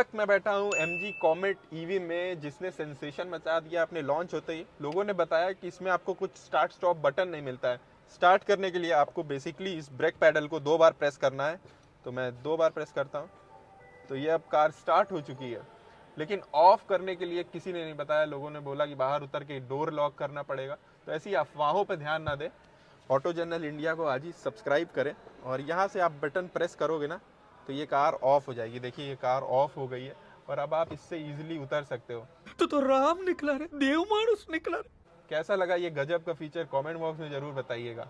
वक्त मैं बैठा हूँ MG कॉमेट ईवी में, जिसने सेंसेशन मचा दिया अपने लॉन्च होते ही। लोगों ने बताया कि इसमें आपको कुछ स्टार्ट स्टॉप बटन नहीं मिलता है। स्टार्ट करने के लिए आपको बेसिकली इस ब्रेक पैडल को 2 बार प्रेस करना है। तो मैं 2 बार प्रेस करता हूँ तो ये अब कार स्टार्ट हो चुकी है। लेकिन ऑफ करने के लिए किसी ने नहीं बताया। लोगों ने बोला कि बाहर उतर के डोर लॉक करना पड़ेगा। तो ऐसी अफवाहों पर ध्यान ना दें। ऑटो जर्नल इंडिया को आज ही सब्सक्राइब करें और यहाँ से आप बटन प्रेस करोगे ना तो ये कार ऑफ हो जाएगी। देखिए ये कार ऑफ हो गई है और अब आप इससे इजीली उतर सकते हो। तो राम निकला रे, देव मानुस निकला रे। कैसा लगा ये गजब का फीचर कमेंट बॉक्स में जरूर बताइएगा।